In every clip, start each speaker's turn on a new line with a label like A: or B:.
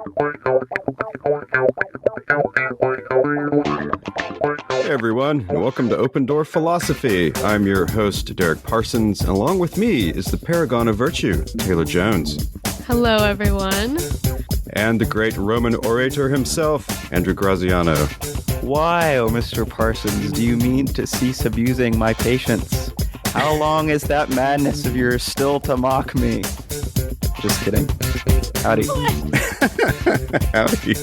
A: Hey everyone, and welcome to Open Door Philosophy. I'm your host, Derek Parsons, and along with me is the paragon of virtue, Taylor Jones.
B: Hello, everyone.
A: And the great Roman orator himself, Andrew Graziano.
C: Why, oh Mr. Parsons, do you mean to cease abusing my patience? How long is that madness of yours still to mock me? Just kidding. Howdy.
A: Howdy.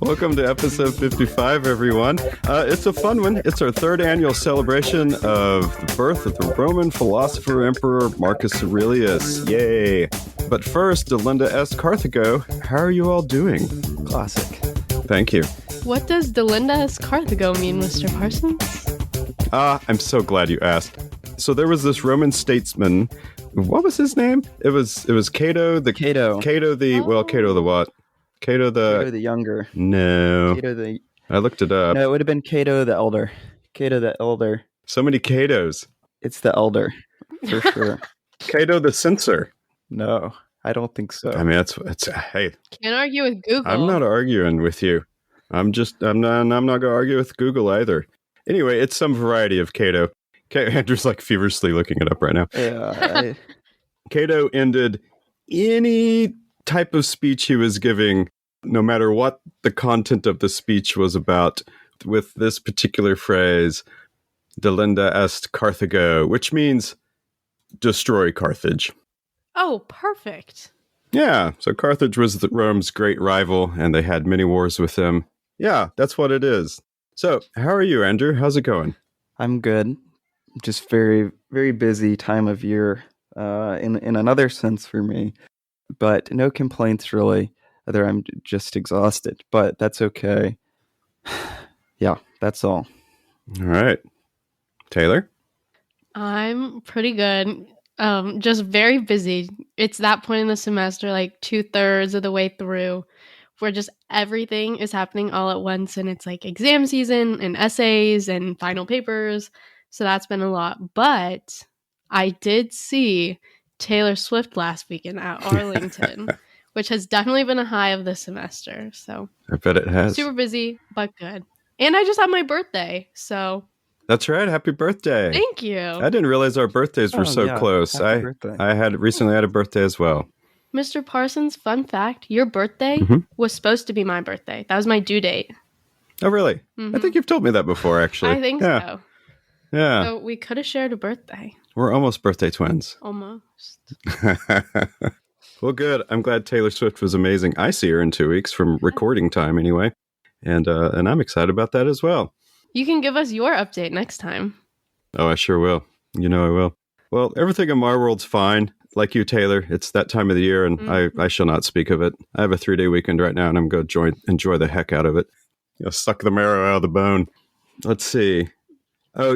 A: Welcome to episode 55, everyone. It's a fun one. It's our third annual celebration of the birth of the Roman philosopher emperor Marcus Aurelius. Yay. But first, Delinda S. Carthago, how are you all doing?
C: Classic.
A: Thank you.
B: What does Delinda S. Carthago mean, Mr. Parsons?
A: I'm so glad you asked. So there was this Roman statesman. What was his name? It was Cato the
C: Cato.
A: Cato the Cato the what? Cato
C: the Younger.
A: No.
C: Cato the...
A: I looked it up.
C: No, it would have been Cato the Elder. Cato the Elder.
A: So many Catos.
C: It's the Elder, for sure.
A: Cato the censor.
C: No, I don't think so.
A: I mean, it's hey.
B: Can't argue with Google.
A: I'm not arguing with you. I'm not going to argue with Google either. Anyway, it's some variety of Cato. Andrew's like feverishly looking it up right now.
C: Yeah.
A: Cato ended any type of speech he was giving, no matter what the content of the speech was about, with this particular phrase, Delinda est Carthago, which means destroy Carthage.
B: Oh, perfect.
A: Yeah, so Carthage was Rome's great rival, and they had many wars with them. Yeah, that's what it is. So, how are you, Andrew? How's it going?
C: I'm good. Just very, very busy time of year in another sense for me. But no complaints, really. Other I'm just exhausted, but that's okay. Yeah, that's all.
A: All right. Taylor?
B: I'm pretty good. Just very busy. It's that point in the semester, like 2/3 of the way through, where just everything is happening all at once, and it's like exam season and essays and final papers. So that's been a lot. But I did see Taylor Swift last weekend at Arlington, which has definitely been a high of this semester. So
A: I bet it has.
B: Super busy, but good. And I just had my birthday, so...
A: That's right. Happy birthday.
B: Thank you.
A: I didn't realize our birthdays were so close. I had recently had a birthday as well.
B: Mr. Parsons, fun fact, your birthday was supposed to be my birthday. That was my due date.
A: Oh, really? I think you've told me that before, actually.
B: I think so.
A: Yeah.
B: So we could have shared a birthday.
A: We're almost birthday twins.
B: Almost.
A: Well, good. I'm glad Taylor Swift was amazing. I see her in 2 weeks from recording time anyway. And I'm excited about that as well.
B: You can give us your update next time. Oh,
A: I sure will. You know I will. Well, everything in my world's fine. Like you, Taylor, it's that time of the year, and I shall not speak of it. I have a 3-day weekend right now, and I'm going to enjoy the heck out of it. Suck the marrow out of the bone. Let's see. Oh,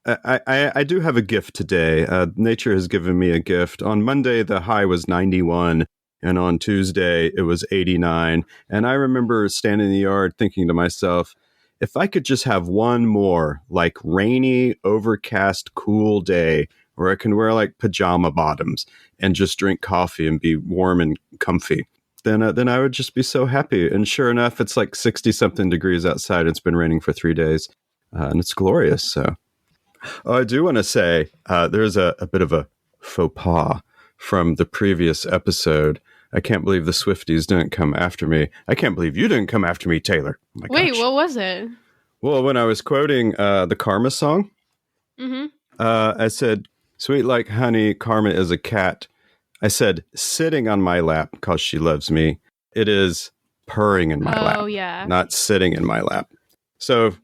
A: I do have a gift today. Nature has given me a gift. On Monday, the high was 91, and on Tuesday, it was 89. And I remember standing in the yard thinking to myself, if I could just have one more, like, rainy, overcast, cool day where I can wear, like, pajama bottoms and just drink coffee and be warm and comfy, then I would just be so happy. And sure enough, it's like 60-something degrees outside. It's been raining for 3 days, and it's glorious. So I do want to say there's a bit of a faux pas from the previous episode. I can't believe the Swifties didn't come after me. I can't believe you didn't come after me, Taylor. Oh
B: Wait, what was it?
A: Well, when I was quoting the Karma song, I said, sweet like honey, Karma is a cat. I said, sitting on my lap because she loves me. It is purring in my lap.
B: Oh, yeah.
A: Not sitting in my lap. So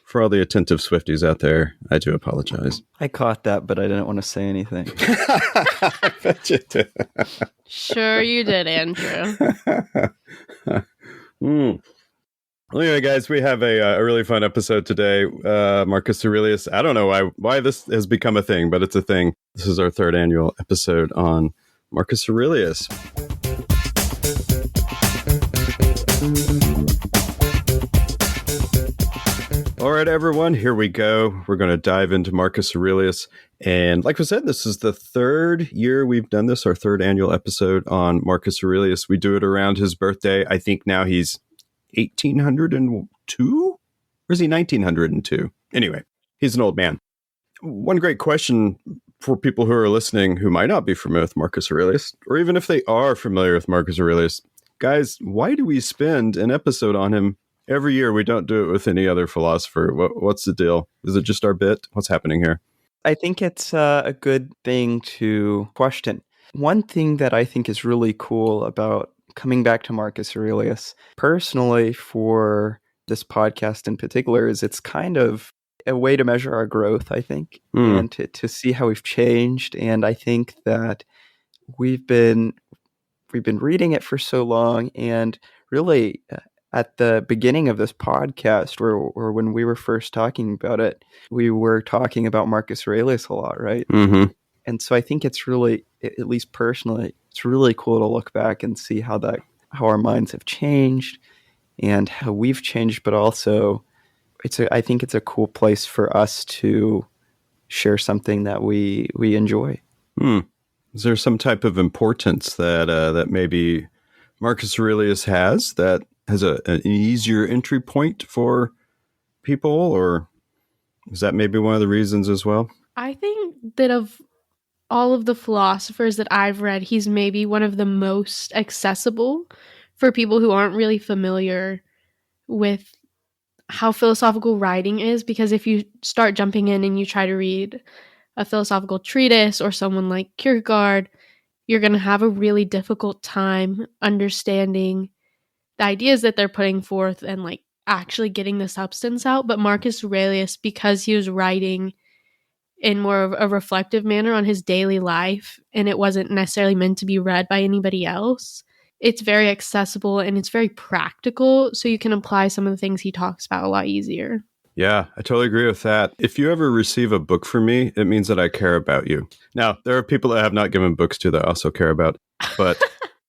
A: for all the attentive Swifties out there, I do apologize.
C: I caught that, but I didn't want to say anything.
A: I bet you did.
B: Sure you did, Andrew.
A: Well, anyway, guys, we have a really fun episode today. Marcus Aurelius. I don't know why this has become a thing, but it's a thing. This is our third annual episode on Marcus Aurelius. All right, everyone, here we go. We're going to dive into Marcus Aurelius. And like I said, this is the third year we've done this, our third annual episode on Marcus Aurelius. We do it around his birthday. I think now he's 1802? Or is he 1902? Anyway, he's an old man. One great question for people who are listening who might not be familiar with Marcus Aurelius, or even if they are familiar with Marcus Aurelius, guys, why do we spend an episode on him every year? We don't do it with any other philosopher. What's the deal? Is it just our bit? What's happening here?
C: I think it's a good thing to question. One thing that I think is really cool about coming back to Marcus Aurelius, personally for this podcast in particular, is it's kind of a way to measure our growth, I think, and to see how we've changed. And I think that we've been reading it for so long, and really at the beginning of this podcast, or when we were first talking about it, we were talking about Marcus Aurelius a lot, right?
A: Mm-hmm.
C: And so I think it's really, at least personally, it's really cool to look back and see how our minds have changed and how we've changed, but also I think it's a cool place for us to share something that we enjoy.
A: Is there some type of importance that maybe Marcus Aurelius has that has an easier entry point for people, or is that maybe one of the reasons as well?
B: I think that of all of the philosophers that I've read, he's maybe one of the most accessible for people who aren't really familiar with how philosophical writing is, because if you start jumping in and you try to read a philosophical treatise or someone like Kierkegaard, you're going to have a really difficult time understanding the ideas that they're putting forth and like actually getting the substance out. But Marcus Aurelius, because he was writing in more of a reflective manner on his daily life, and it wasn't necessarily meant to be read by anybody else, it's very accessible and it's very practical, so you can apply some of the things he talks about a lot easier.
A: Yeah, I totally agree with that. If you ever receive a book from me, it means that I care about you. Now, there are people that I have not given books to that I also care about, but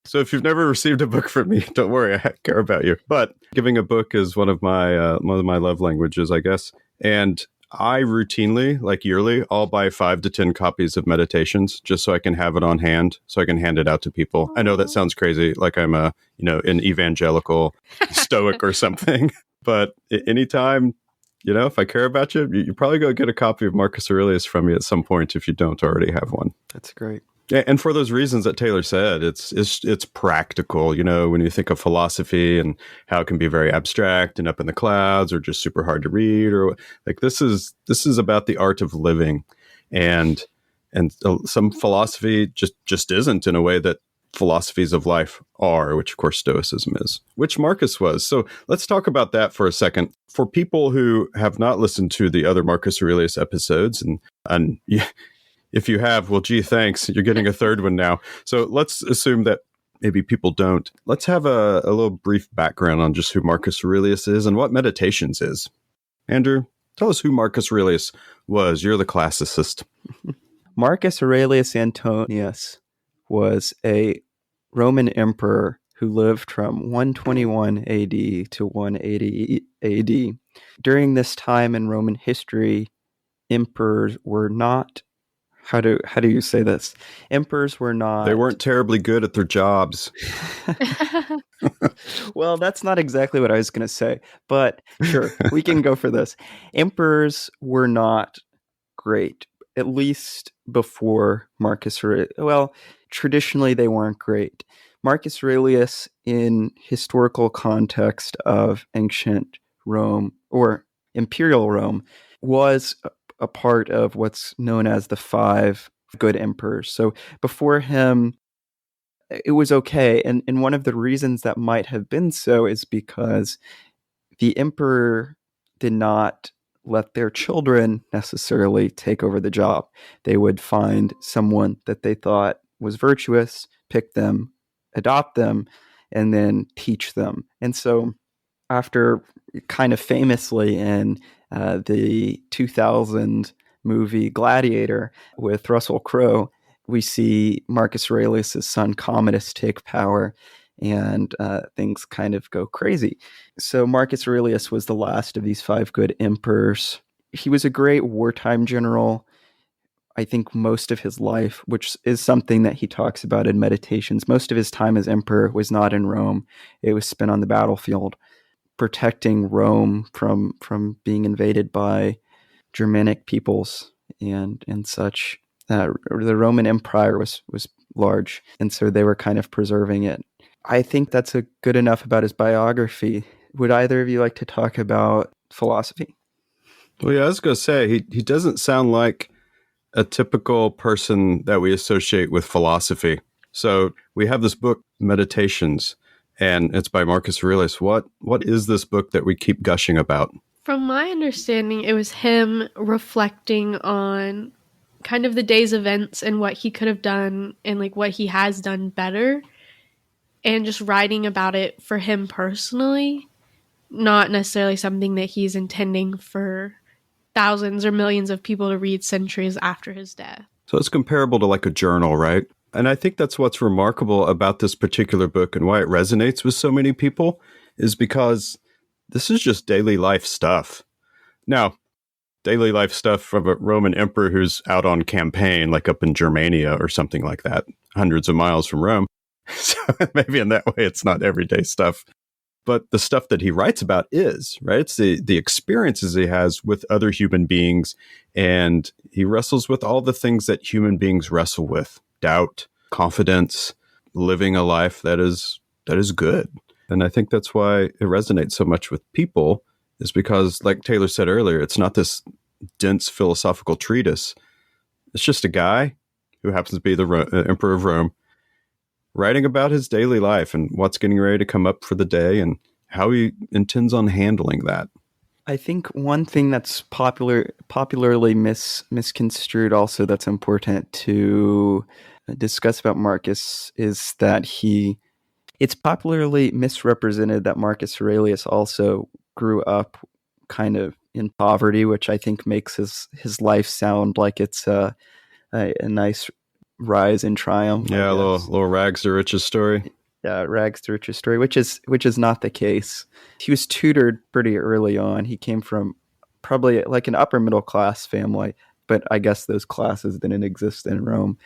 A: so if you've never received a book from me, don't worry, I care about you. But giving a book is one of my love languages, I guess. And I routinely, like yearly, I'll buy 5 to 10 copies of Meditations just so I can have it on hand, so I can hand it out to people. I know that sounds crazy, like I'm an evangelical stoic or something. But anytime, if I care about you, you probably go get a copy of Marcus Aurelius from me at some point if you don't already have one.
C: That's great.
A: Yeah, and for those reasons that Taylor said, it's practical. When you think of philosophy and how it can be very abstract and up in the clouds, or just super hard to read, or like this is about the art of living, and some philosophy just isn't in a way that philosophies of life are, which of course Stoicism is, which Marcus was. So let's talk about that for a second. For people who have not listened to the other Marcus Aurelius episodes, and if you have, well, gee, thanks. You're getting a third one now. So let's assume that maybe people don't. Let's have a little brief background on just who Marcus Aurelius is and what Meditations is. Andrew, tell us who Marcus Aurelius was. You're the classicist.
C: Marcus Aurelius Antonius was a Roman emperor who lived from 121 AD to 180 AD. During this time in Roman history, emperors were not... How do you say this? Emperors were not...
A: They weren't terribly good at their jobs.
C: Well, that's not exactly what I was going to say, but sure, we can go for this. Emperors were not great, at least before Marcus Aurelius. Well, traditionally they weren't great. Marcus Aurelius, in historical context of ancient Rome or imperial Rome, was a part of what's known as the 5 good emperors. So before him, it was okay. And one of the reasons that might have been so is because the emperor did not let their children necessarily take over the job. They would find someone that they thought was virtuous, pick them, adopt them, and then teach them. And so after kind of famously in the 2000 movie Gladiator with Russell Crowe, we see Marcus Aurelius' son Commodus take power, and things kind of go crazy. So Marcus Aurelius was the last of these 5 good emperors. He was a great wartime general. I think most of his life, which is something that he talks about in Meditations, most of his time as emperor was not in Rome. It was spent on the battlefield, protecting Rome from being invaded by Germanic peoples and such. The Roman Empire was large, and so they were kind of preserving it. I think that's a good enough about his biography. Would either of you like to talk about philosophy?
A: Well, yeah, I was going to say, he doesn't sound like a typical person that we associate with philosophy. So we have this book, Meditations, and it's by Marcus Aurelius. What is this book that we keep gushing about?
B: From my understanding, it was him reflecting on kind of the day's events and what he could have done and like what he has done better, and just writing about it for him personally, not necessarily something that he's intending for thousands or millions of people to read centuries after his death.
A: So it's comparable to like a journal, right? And I think that's what's remarkable about this particular book and why it resonates with so many people is because this is just daily life stuff. Now, daily life stuff from a Roman emperor who's out on campaign, like up in Germania or something like that, hundreds of miles from Rome. So maybe in that way, it's not everyday stuff. But the stuff that he writes about is, right? It's the experiences he has with other human beings. And he wrestles with all the things that human beings wrestle with: doubt, confidence, living a life that is good. And I think that's why it resonates so much with people, is because, like Taylor said earlier, it's not this dense philosophical treatise. It's just a guy who happens to be the Emperor of Rome, writing about his daily life and what's getting ready to come up for the day and how he intends on handling that.
C: I think one thing that's popularly misconstrued also that's important to discuss about Marcus is that it's popularly misrepresented that Marcus Aurelius also grew up kind of in poverty, which I think makes his life sound like it's a nice rise in triumph.
A: Yeah, a little rags to riches story.
C: Yeah, rags to riches story, which is not the case. He was tutored pretty early on. He came from probably like an upper middle class family, but I guess those classes didn't exist in Rome.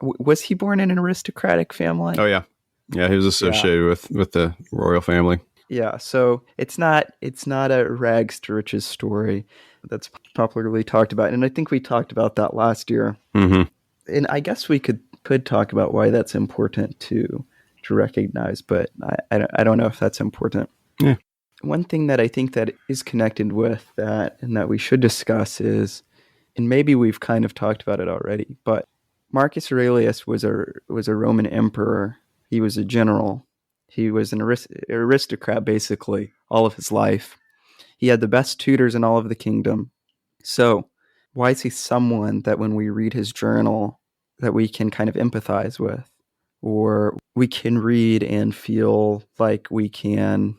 C: Was he born in an aristocratic family?
A: Oh yeah, he was associated with the royal family.
C: Yeah, so it's not a rags to riches story that's popularly talked about, and I think we talked about that last year.
A: Mm-hmm.
C: And I guess we could talk about why that's important to recognize, but I don't know if that's important.
A: Yeah.
C: One thing that I think that is connected with that and that we should discuss is, and maybe we've kind of talked about it already, but Marcus Aurelius was a Roman emperor. He was a general. He was an aristocrat basically all of his life. He had the best tutors in all of the kingdom. So why is he someone that when we read his journal that we can kind of empathize with, or we can read and feel like we can,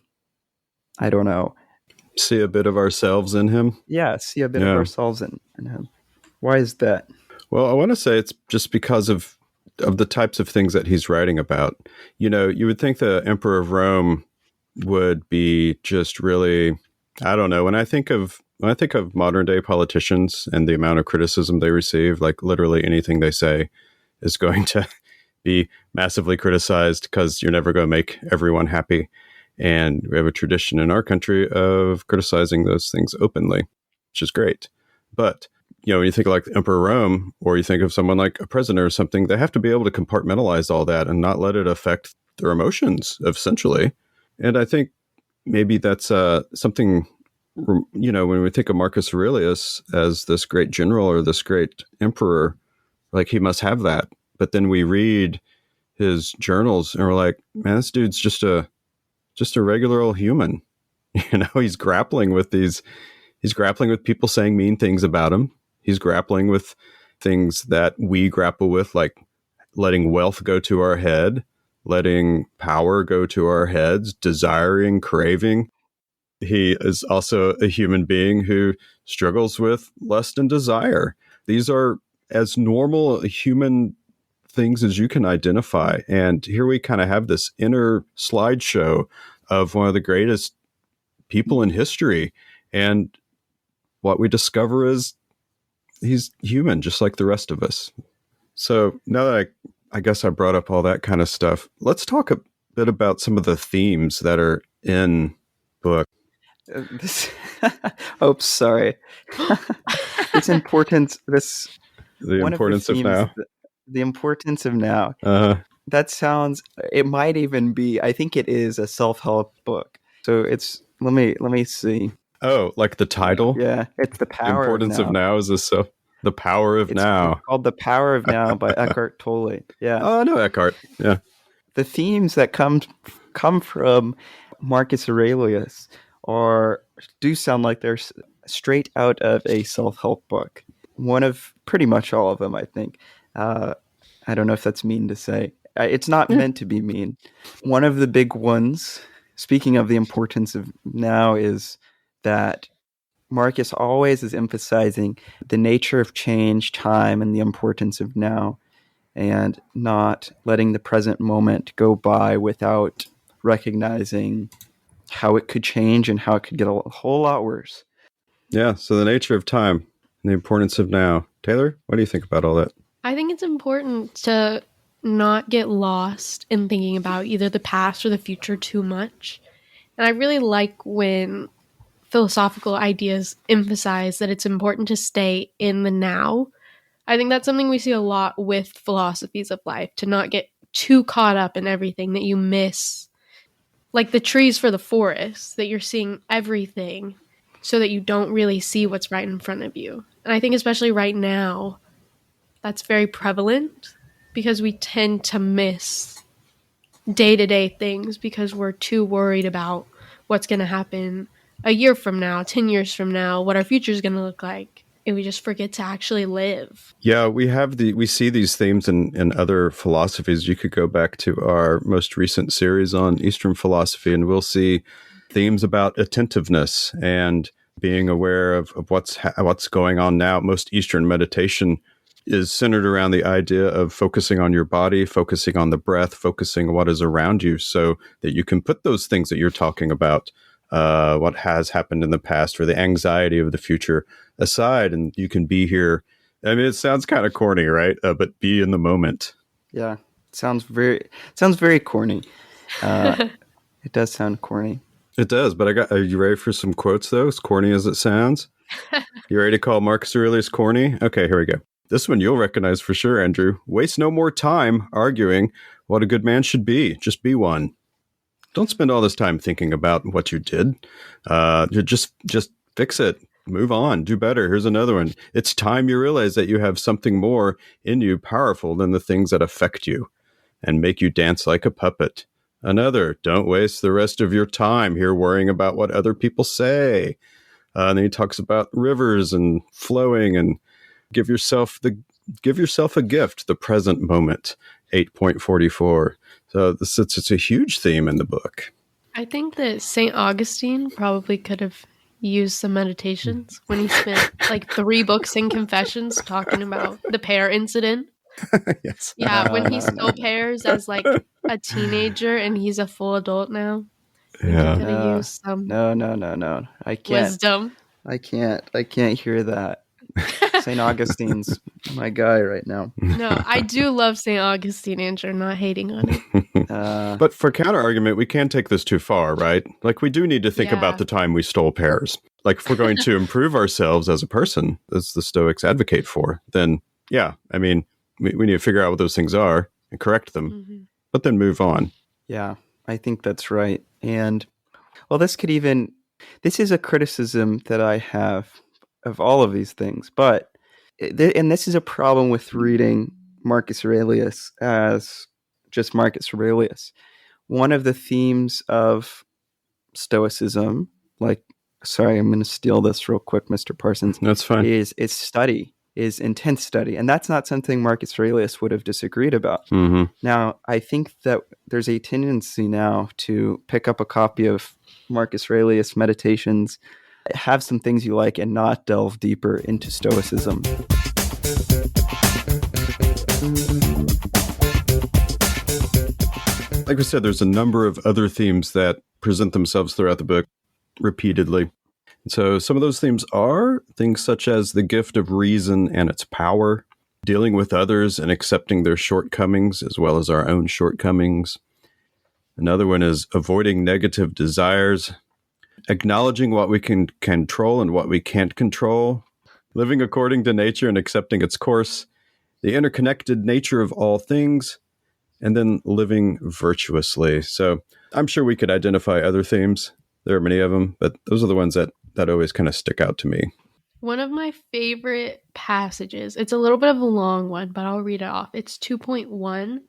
C: I don't know,
A: see a bit of ourselves in him?
C: Yeah, see a bit of ourselves in him. Why is that?
A: Well, I want to say it's just because of the types of things that he's writing about. You know, you would think the Emperor of Rome would be just really, I don't know, when I think of modern day politicians and the amount of criticism they receive, like literally anything they say is going to be massively criticized because you're never going to make everyone happy. And we have a tradition in our country of criticizing those things openly, which is great. But, you know, when you think of like the Emperor of Rome, or you think of someone like a president or something, they have to be able to compartmentalize all that and not let it affect their emotions, essentially. And I think maybe that's something, you know, when we think of Marcus Aurelius as this great general or this great emperor, like he must have that. But then we read his journals and we're like, man, this dude's just a regular old human. You know, he's grappling with people saying mean things about him. He's grappling with things that we grapple with, like letting wealth go to our head, letting power go to our heads, desiring, craving. He is also a human being who struggles with lust and desire. These are as normal human things as you can identify. And here we kind of have this inner slideshow of one of the greatest people in history. And what we discover is he's human, just like the rest of us. So now that I guess I brought up all that kind of stuff, let's talk a bit about some of the themes that are in book.
C: Oops, sorry. This importance.
A: The importance of now.
C: The importance of now.
A: Uh,
C: That sounds. It might even be. I think it is a self-help book. So it's. Let me see.
A: oh, like the title?
C: Yeah, it's the
A: The
C: power
A: importance
C: of now.
A: is this the power of now.
C: It's called The Power of Now by Eckhart Tolle. Yeah.
A: Oh, no, Eckhart. Yeah.
C: The themes that come from Marcus Aurelius do sound like they're straight out of a self-help book. One of pretty much all of them, I think. I don't know if that's mean to say. It's not meant to be mean. One of the big ones, speaking of the importance of now, is that Marcus always is emphasizing the nature of change, time, and the importance of now, and not letting the present moment go by without recognizing how it could change and how it could get a whole lot worse.
A: Yeah. So the nature of time and the importance of now. Taylor, what do you think about all that?
B: I think it's important to not get lost in thinking about either the past or the future too much. And I really like when philosophical ideas emphasize that it's important to stay in the now. I think that's something we see a lot with philosophies of life, to not get too caught up in everything that you miss. Like the trees for the forest, that you're seeing everything so that you don't really see what's right in front of you. And I think especially right now, that's very prevalent because we tend to miss day-to-day things because we're too worried about what's going to happen a year from now, 10 years from now, what our future is going to look like. And we just forget to actually live.
A: Yeah, we see these themes in other philosophies. You could go back to our most recent series on Eastern philosophy, and we'll see themes about attentiveness and being aware of what's going on now. Most Eastern meditation is centered around the idea of focusing on your body, focusing on the breath, focusing on what is around you, so that you can put those things that you're talking about, what has happened in the past or the anxiety of the future aside, and you can be here. I mean, it sounds kind of corny, right? But be in the moment.
C: Yeah, it sounds very corny. It does sound corny.
A: It does, but are you ready for some quotes, though? As corny as it sounds? You ready to call Marcus Aurelius corny? Okay, here we go. This one you'll recognize for sure, Andrew. Waste no more time arguing what a good man should be. Just be one. Don't spend all this time thinking about what you did. Just fix it. Move on. Do better. Here's another one. It's time you realize that you have something more in you powerful than the things that affect you and make you dance like a puppet. Another, don't waste the rest of your time here worrying about what other people say. And then he talks about rivers and flowing, and give yourself a gift, the present moment, 8.44. So it's a huge theme in the book.
B: I think that St. Augustine probably could have used some meditations when he spent like 3 books in Confessions talking about the pear incident.
A: Yes.
B: Yeah, when he stole pears as like a teenager and he's a full adult now.
A: Yeah.
B: He could have used some
C: No. I can't.
B: wisdom.
C: I can't hear that. St. Augustine's my guy right now.
B: No, I do love St. Augustine, Andrew, not hating on it.
A: But for counter argument, we can't take this too far, right? Like, we do need to think about the time we stole pears. Like, if we're going to improve ourselves as a person, as the Stoics advocate for, then yeah, I mean, we need to figure out what those things are and correct them, but then move on.
C: Yeah, I think that's right. And well, this is a criticism that I have of all of these things, and this is a problem with reading Marcus Aurelius as just Marcus Aurelius. One of the themes of Stoicism, sorry, I'm going to steal this real quick, Mr. Parsons.
A: That's fine.
C: Is study, is intense study. And that's not something Marcus Aurelius would have disagreed about.
A: Mm-hmm.
C: Now, I think that there's a tendency now to pick up a copy of Marcus Aurelius Meditations, have some things you like, and not delve deeper into Stoicism.
A: Like we said, there's a number of other themes that present themselves throughout the book repeatedly. So some of those themes are things such as the gift of reason and its power, dealing with others and accepting their shortcomings as well as our own shortcomings. Another one is avoiding negative desires, acknowledging what we can control and what we can't control, living according to nature and accepting its course, the interconnected nature of all things, and then living virtuously. So I'm sure we could identify other themes. There are many of them, but those are the ones that always kind of stick out to me.
B: One of my favorite passages, it's a little bit of a long one, but I'll read it off. It's 2.1,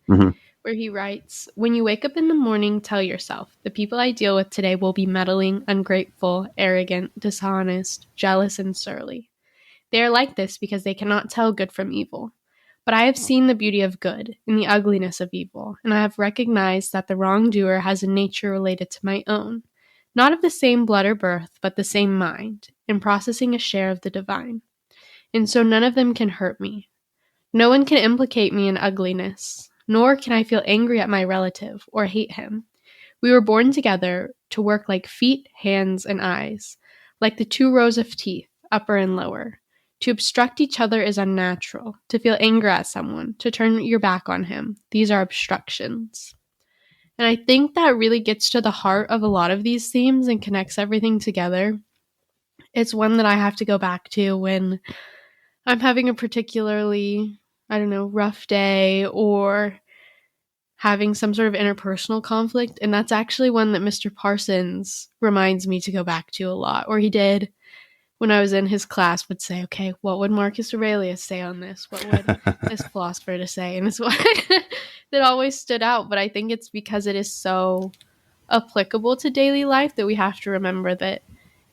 B: where he writes, "When you wake up in the morning, tell yourself, the people I deal with today will be meddling, ungrateful, arrogant, dishonest, jealous, and surly. They are like this because they cannot tell good from evil. But I have seen the beauty of good in the ugliness of evil, and I have recognized that the wrongdoer has a nature related to my own, not of the same blood or birth, but the same mind, in processing a share of the divine. And so none of them can hurt me. No one can implicate me in ugliness, nor can I feel angry at my relative or hate him. We were born together to work like feet, hands, and eyes, like the 2 rows of teeth, upper and lower. To obstruct each other is unnatural. To feel anger at someone, to turn your back on him, these are obstructions." And I think that really gets to the heart of a lot of these themes and connects everything together. It's one that I have to go back to when I'm having a particularly, rough day or having some sort of interpersonal conflict. And that's actually one that Mr. Parsons reminds me to go back to a lot, or he did when I was in his class, would say, okay, what would Marcus Aurelius say on this? What would this philosopher to say? And it's one that always stood out. But I think it's because it is so applicable to daily life that we have to remember that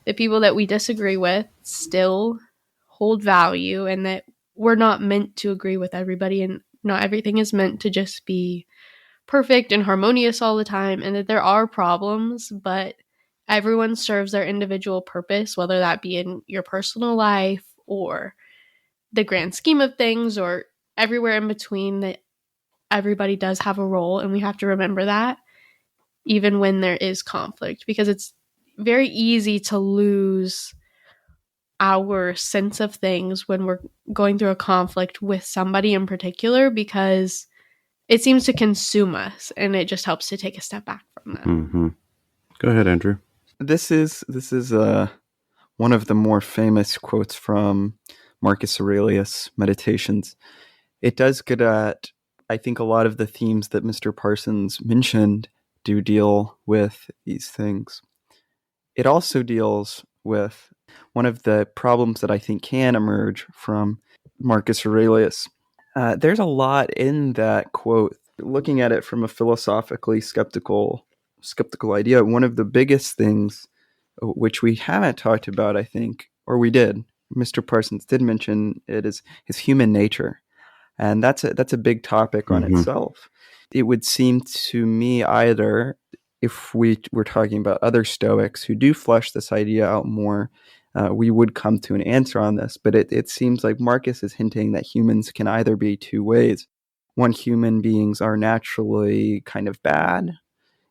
B: the people that we disagree with still hold value, and that we're not meant to agree with everybody, and not everything is meant to just be perfect and harmonious all the time, and that there are problems, but everyone serves their individual purpose, whether that be in your personal life or the grand scheme of things or everywhere in between, that everybody does have a role, and we have to remember that even when there is conflict, because it's very easy to lose our sense of things when we're going through a conflict with somebody in particular, because it seems to consume us, and it just helps to take a step back from that.
A: Mm-hmm. Go ahead, Andrew.
C: This is one of the more famous quotes from Marcus Aurelius' Meditations. It does get at, I think, a lot of the themes that Mr. Parsons mentioned do deal with these things. It also deals with one of the problems that I think can emerge from Marcus Aurelius. There's a lot in that quote. Looking at it from a philosophically skeptical idea, one of the biggest things, which we haven't talked about, I think, or we did, Mr. Parsons did mention it, is human nature. And that's a big topic on itself. It would seem to me, either if we were talking about other Stoics who do flesh this idea out more, we would come to an answer on this. But it seems like Marcus is hinting that humans can either be two ways. One, human beings are naturally kind of bad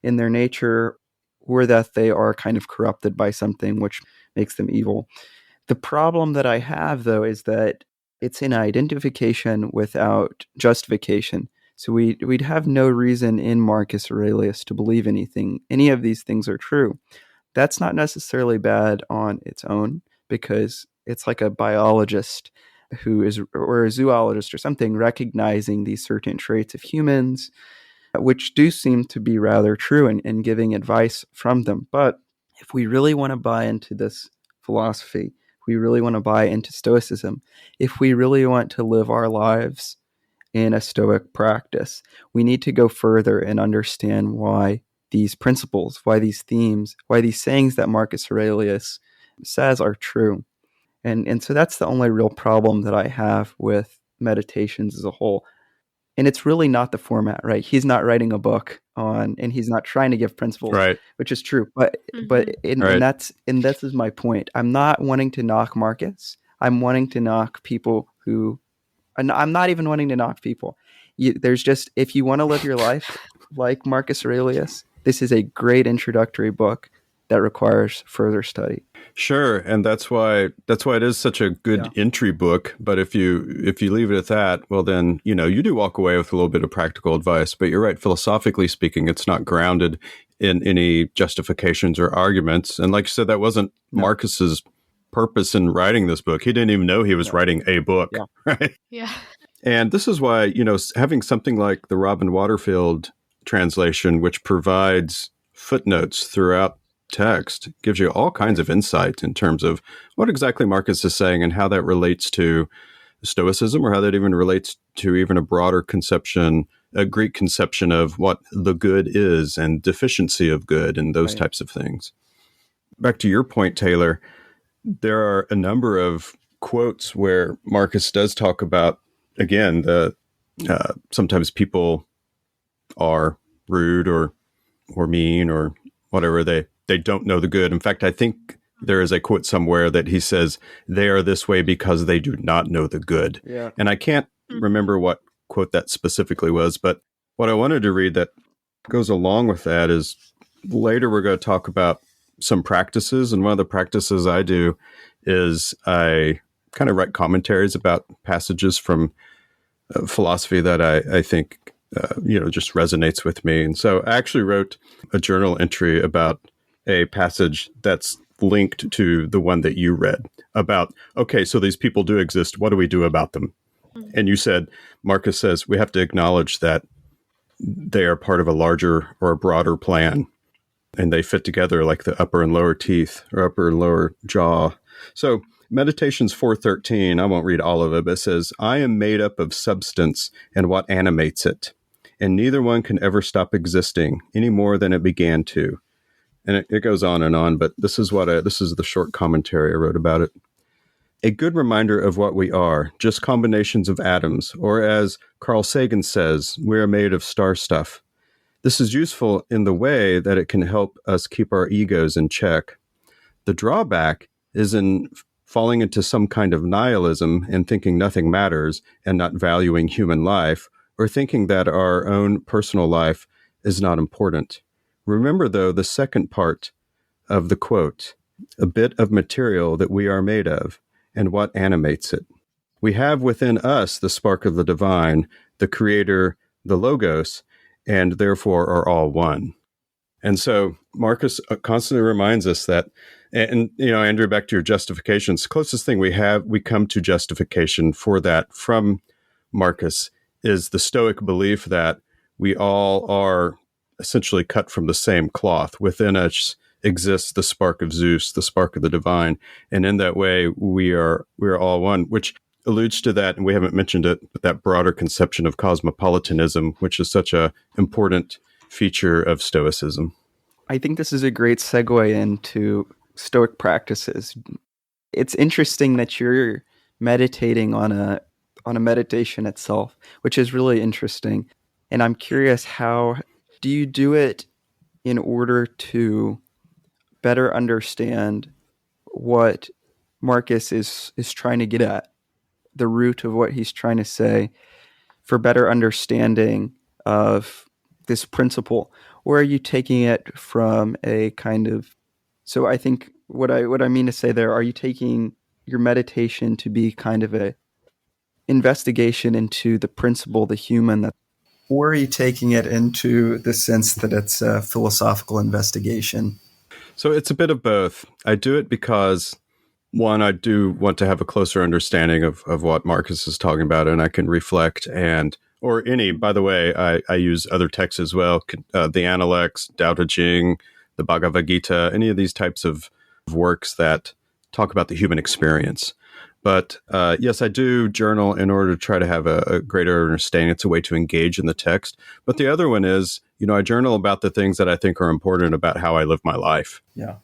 C: in their nature, or that they are kind of corrupted by something which makes them evil. The problem that I have, though, is that it's an identification without justification. So we'd have no reason in Marcus Aurelius to believe any of these things are true. That's not necessarily bad on its own, because it's like a biologist or a zoologist or something, recognizing these certain traits of humans, which do seem to be rather true, and giving advice from them. But if we really want to buy into this philosophy, if we really want to buy into Stoicism, if we really want to live our lives in a Stoic practice, we need to go further and understand why these principles, why these themes, why these sayings that Marcus Aurelius says are true. And so that's the only real problem that I have with Meditations as a whole. And it's really not the format, right? He's not writing a book and he's not trying to give principles,
A: right,
C: which is true. But and this is my point. I'm not wanting to knock Marcus. I'm wanting to knock people who, I'm not even wanting to knock people. There's just, if you want to live your life like Marcus Aurelius, this is a great introductory book that requires further study.
A: Sure, and that's why it is such a good entry book. But if you leave it at that, well, then you do walk away with a little bit of practical advice. But you're right, philosophically speaking, it's not grounded in any justifications or arguments. And like you said, that wasn't Marcus's purpose in writing this book. He didn't even know he was writing a book, right?
B: Yeah.
A: And this is why having something like the Robin Waterfield translation, which provides footnotes throughout text, gives you all kinds of insight in terms of what exactly Marcus is saying and how that relates to Stoicism, or how that even relates to even a broader conception, a Greek conception of what the good is and deficiency of good and those types of things. Back to your point, Taylor, there are a number of quotes where Marcus does talk about, again, the sometimes people are rude or mean or whatever. They don't know the good. In fact, I think there is a quote somewhere that he says, they are this way because they do not know the good. Yeah. And I can't remember what quote that specifically was, but what I wanted to read that goes along with that is later we're going to talk about some practices. And one of the practices I do is I kind of write commentaries about passages from philosophy that I think, just resonates with me. And so I actually wrote a journal entry about a passage that's linked to the one that you read about, okay, so these people do exist. What do we do about them? And you said, Marcus says, we have to acknowledge that they are part of a larger or a broader plan, and they fit together like the upper and lower teeth or upper and lower jaw. So Meditations 4:13, I won't read all of it, but it says, I am made up of substance and what animates it, and neither one can ever stop existing any more than it began to. And it goes on, but this is the short commentary I wrote about it. A good reminder of what we are, just combinations of atoms, or as Carl Sagan says, we are made of star stuff. This is useful in the way that it can help us keep our egos in check. The drawback is in falling into some kind of nihilism and thinking nothing matters and not valuing human life, or thinking that our own personal life is not important. Remember, though, the second part of the quote, a bit of material that we are made of, and what animates it. We have within us the spark of the divine, the creator, the logos, and therefore are all one. And so Marcus constantly reminds us that, and Andrew, back to your justifications, closest thing we come to justification for that from Marcus is the Stoic belief that we all are essentially cut from the same cloth. Within us exists the spark of Zeus, the spark of the divine. And in that way, we are all one, which alludes to that, and we haven't mentioned it, but that broader conception of cosmopolitanism, which is such a important feature of Stoicism.
C: I think this is a great segue into Stoic practices. It's interesting that you're meditating on a meditation itself, which is really interesting. And I'm curious, how do you do it in order to better understand what Marcus is trying to get at, the root of what he's trying to say, for better understanding of this principle? Or are you taking it from a kind of, so I think what I mean to say there, are you taking your meditation to be kind of a investigation into the principle, the human, that, or are you taking it into the sense that it's a philosophical investigation?
A: So it's a bit of both. I do it because, one, I do want to have a closer understanding of what Marcus is talking about, and I can reflect by the way, I use other texts as well, the Analects, Tao Te Ching, the Bhagavad Gita, any of these types of works that talk about the human experience. But yes, I do journal in order to try to have a greater understanding. It's a way to engage in the text. But the other one is, I journal about the things that I think are important about how I live my life.
C: Yeah.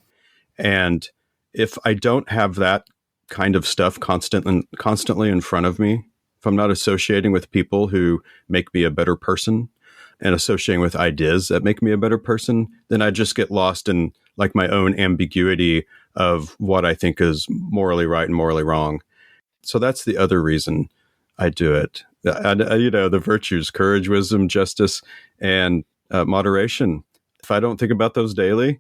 A: And if I don't have that kind of stuff constantly in front of me, if I'm not associating with people who make me a better person and associating with ideas that make me a better person, then I just get lost in like my own ambiguity of what I think is morally right and morally wrong. So that's the other reason I do it. The virtues, courage, wisdom, justice, and moderation. If I don't think about those daily,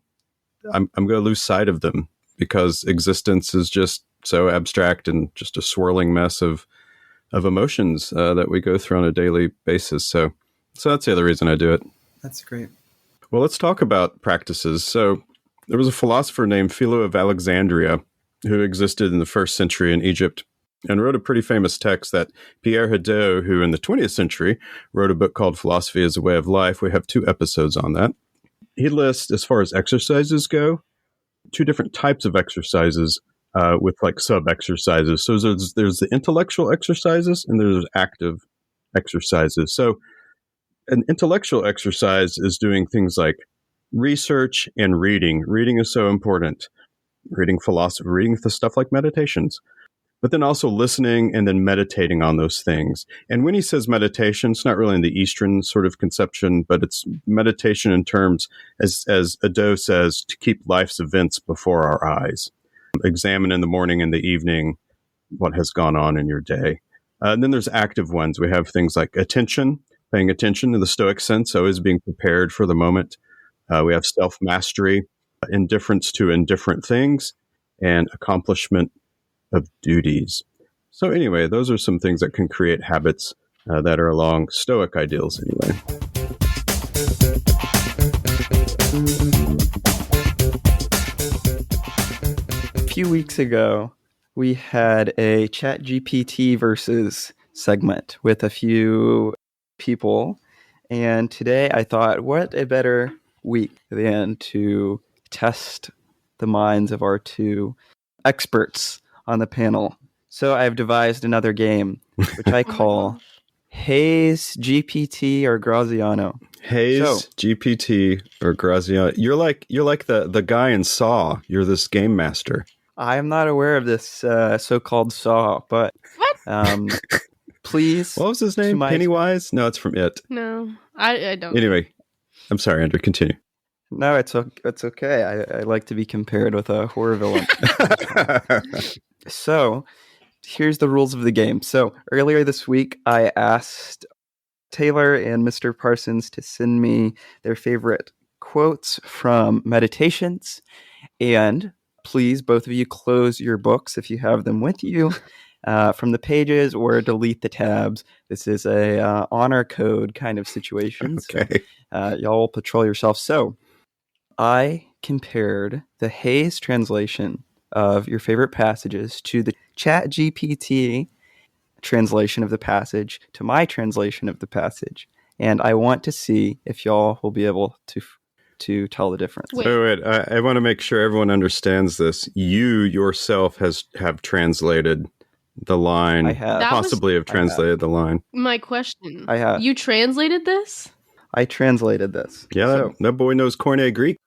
A: I'm going to lose sight of them because existence is just so abstract and just a swirling mess of emotions that we go through on a daily basis. So that's the other reason I do it.
C: That's great.
A: Well, let's talk about practices. So there was a philosopher named Philo of Alexandria who existed in the 1st century in Egypt and wrote a pretty famous text that Pierre Hadot, who in the 20th century wrote a book called Philosophy as a Way of Life. We have 2 episodes on that. He lists, as far as exercises go, 2 different types of exercises with like sub-exercises. So there's the intellectual exercises and there's active exercises. So an intellectual exercise is doing things like research and reading. Reading is so important. Reading philosophy, reading the stuff like meditations, but then also listening and then meditating on those things. And when he says meditation, it's not really in the Eastern sort of conception, but it's meditation in terms, as Hadot says, to keep life's events before our eyes. Examine in the morning and the evening what has gone on in your day. And then there's active ones. We have things like attention, paying attention in the Stoic sense, always being prepared for the moment. We have self-mastery, indifference to indifferent things, and accomplishment of duties. So anyway, those are some things that can create habits that are along Stoic ideals anyway.
C: A few weeks ago, we had a ChatGPT versus segment with a few people. And today I thought, what a better week than to test the minds of our 2 experts on the panel. So I've devised another game, which I call Hayes, GPT, or Graziano.
A: Hayes, GPT, or Graziano. You're like the guy in Saw. You're this game master.
C: I am not aware of this so-called Saw, but please.
A: What was his name? Pennywise? No, it's from It.
B: No, I don't.
A: Anyway, I'm sorry, Andrew. Continue.
C: No, it's okay. I like to be compared with a horror villain. So, here's the rules of the game. So, earlier this week, I asked Taylor and Mr. Parsons to send me their favorite quotes from meditations. And please, both of you, close your books if you have them with you from the pages or delete the tabs. This is a honor code kind of situation.
A: Okay.
C: So, y'all will patrol yourself. So, I compared the Hayes translation of your favorite passages to the ChatGPT translation of the passage to my translation of the passage. And I want to see if y'all will be able to tell the difference.
A: Wait. I want to make sure everyone understands this. You yourself have translated the line.
C: I have.
A: Possibly have translated the line.
B: My question.
C: I have.
B: You translated this?
C: I translated this.
A: Yeah, that boy knows Koine Greek.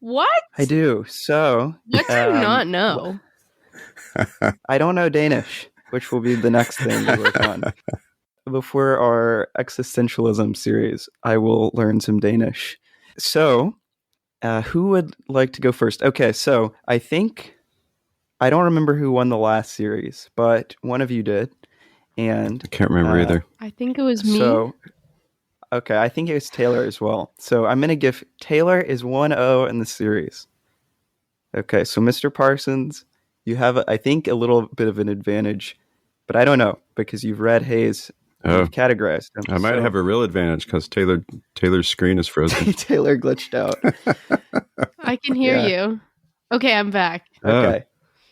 B: What?
C: I do. So,
B: what do you not know?
C: I don't know Danish, which will be the next thing we work on. Before our existentialism series, I will learn some Danish. So, who would like to go first? Okay, so I don't remember who won the last series, but one of you did. And
A: I can't remember either.
B: I think it was me.
C: So, okay, I think it was Taylor as well. So I'm going to give Taylor is 1-0 in the series. Okay, so Mr. Parsons, you have, I think, a little bit of an advantage, but I don't know because you've read Hayes. You've categorized them.
A: I might have a real advantage because Taylor's screen is frozen.
C: Taylor glitched out.
B: I can hear you. Okay, I'm back.
C: Okay.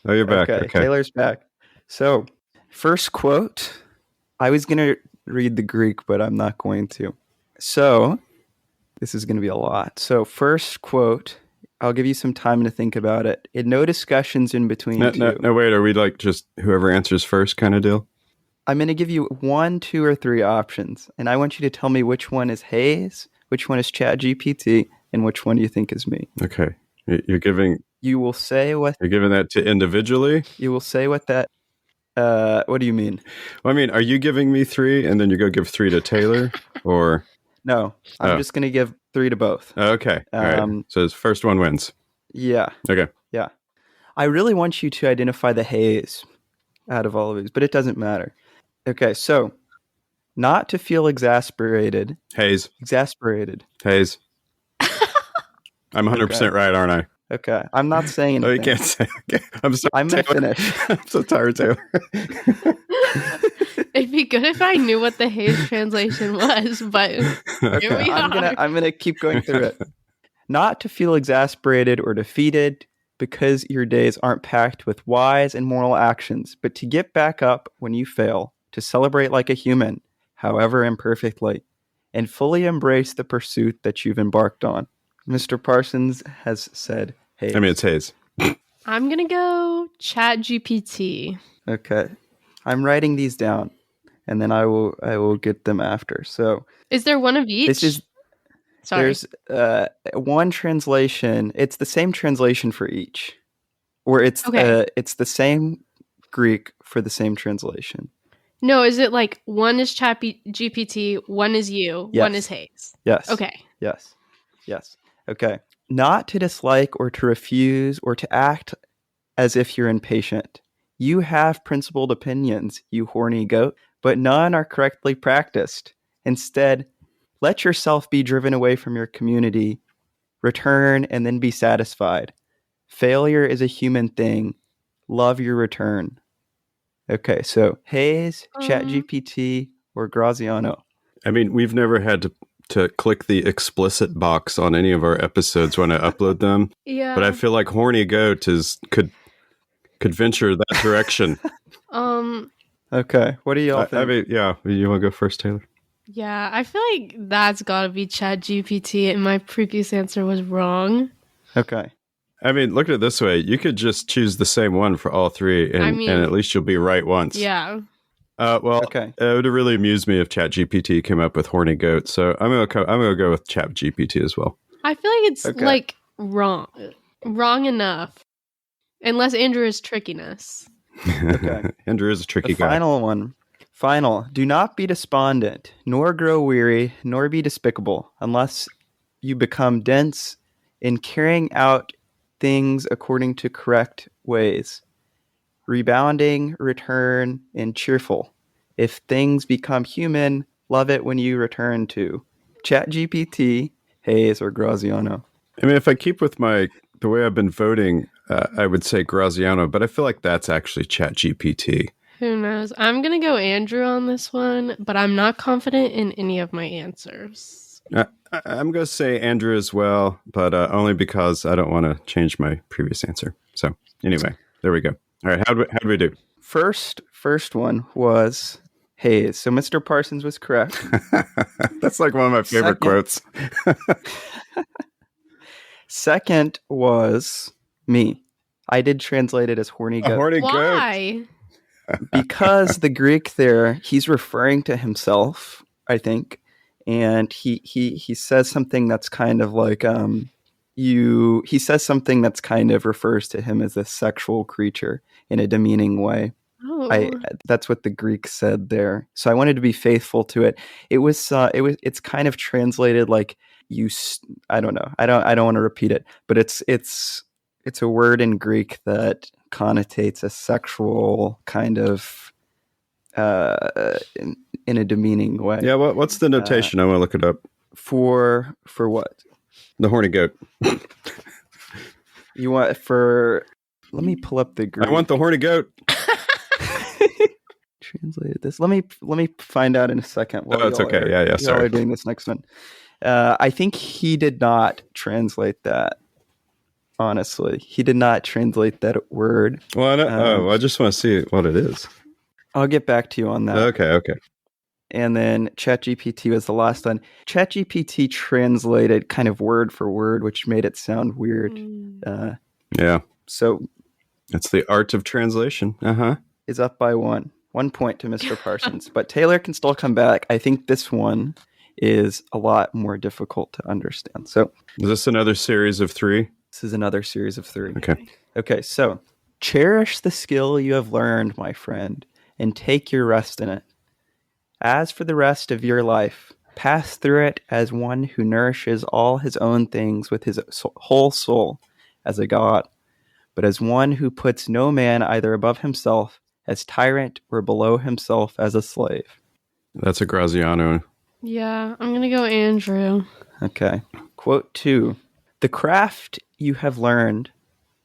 A: Oh, you're back.
C: Okay,
A: Okay.
C: Taylor's back. So, first quote. I was going to read the Greek, but I'm not going to. So, this is going to be a lot. So, first quote. I'll give you some time to think about it. No discussions in between.
A: No, wait. Are we like just whoever answers first kind of deal?
C: I'm going to give you 1, 2, or 3 options, and I want you to tell me which one is Hayes, which one is ChatGPT, and which one do you think is me.
A: Okay. You're giving...
C: You will say what...
A: You're giving that to individually?
C: You will say what that... what do you mean?
A: Well, I mean, are you giving me 3 and then you go give 3 to Taylor? Or...
C: No, I'm just going to give 3 to both.
A: Okay. All right. So the first one wins.
C: Yeah.
A: Okay.
C: Yeah. I really want you to identify the Hayes out of all of these, but it doesn't matter. Okay, so not to feel exasperated.
A: Hayes.
C: Exasperated.
A: Hayes. I'm 100% right, aren't I?
C: Okay, I'm not saying
A: Oh,
C: anything.
A: you can't say. Okay. I'm sorry.
C: I'm going to
A: Taylor.
C: finish.
A: I'm so tired, Taylor.
B: It'd be good if I knew what the Hayes translation was, but here
C: Okay,
B: we
C: I'm
B: are.
C: gonna keep going through it. Not to feel exasperated or defeated because your days aren't packed with wise and moral actions, but to get back up when you fail, to celebrate like a human, however imperfectly, and fully embrace the pursuit that you've embarked on. Mr. Parsons has said, "Hey."
A: I mean, it's Hayes.
B: I'm gonna go Chat GPT.
C: Okay, I'm writing these down, and then I will get them after. So
B: Is there one of each?
C: this is
B: Sorry.
C: there's one translation. It's the same translation for each, or it's
B: Okay.
C: it's the same Greek for the same translation.
B: No, is it like one is Chat GPT, one is you, one
C: Yes.
B: is Hayes?
C: Yes.
B: Okay.
C: Yes. Yes. Okay. Not to dislike or to refuse or to act as if you're impatient. You have principled opinions, you horny goat, but none are correctly practiced. Instead, let yourself be driven away from your community, return, and then be satisfied. Failure is a human thing. Love your return. Okay, so Hayes, ChatGPT, or Graziano?
A: I mean, we've never had to click the explicit box on any of our episodes when I upload them.
B: Yeah.
A: But I feel like horny goat could venture that direction.
C: Okay, what do y'all think?
A: I mean, yeah. You want to go first, Taylor?
B: Yeah, I feel like that's gotta be Chat GPT, and my previous answer was wrong.
C: Okay.
A: I mean, look at it this way. You could just choose the same one for all three, and at least you'll be right once.
B: Yeah.
A: Well,
C: okay.
A: It would really amuse me if ChatGPT came up with horny goat. So I'm gonna go with ChatGPT as well.
B: I feel like it's like wrong enough, unless Andrew is tricking us.
C: Okay.
A: Andrew is a tricky guy.
C: Final one. Final. Do not be despondent, nor grow weary, nor be despicable, unless you become dense in carrying out things according to correct ways. Rebounding, return, and cheerful. If things become human, love it when you return to ChatGPT, Hayes, or Graziano.
A: I mean, if I keep with the way I've been voting, I would say Graziano, but I feel like that's actually ChatGPT.
B: Who knows? I'm going to go Andrew on this one, but I'm not confident in any of my answers.
A: I'm going to say Andrew as well, but only because I don't want to change my previous answer. So anyway, there we go. All right, how do we do?
C: First one was Hayes. So Mr. Parsons was correct.
A: That's like one of my favorite quotes.
C: Second was me. I did translate it as horny goat.
A: Horny
B: Why?
A: goat.
C: Because the Greek there, he's referring to himself, I think, and he says something that's kind of like he says something that's kind of refers to him as a sexual creature in a demeaning way.
B: Oh.
C: That's what the Greek said there. So I wanted to be faithful to it. It's kind of translated like I don't know. I don't want to repeat it, but it's a word in Greek that connotates a sexual kind of in a demeaning way.
A: Yeah, what's the notation? I want to look it up.
C: For what?
A: The horny goat.
C: You want for? Let me pull up the Greek.
A: I want the horny goat.
C: Translated this. Let me find out in a second.
A: Oh, it's okay. Yeah. Sorry.
C: While we're doing this next one. I think he did not translate that. Honestly, he did not translate that word.
A: Well, I just want to see what it is.
C: I'll get back to you on that.
A: Okay.
C: And then ChatGPT was the last one. ChatGPT translated kind of word for word, which made it sound weird.
A: Yeah.
C: So
A: it's the art of translation.
C: Is up by 1 point to Mr. Parsons, but Taylor can still come back. I think this one is a lot more difficult to understand. So
A: is this another series of 3?
C: This is another series of 3.
A: Okay.
C: So cherish the skill you have learned, my friend, and take your rest in it. As for the rest of your life, pass through it as one who nourishes all his own things with his whole soul as a god, but as one who puts no man either above himself as tyrant or below himself as a slave.
A: That's a Graziano.
B: Yeah, I'm going to go Andrew.
C: Okay. Quote 2. The craft you have learned,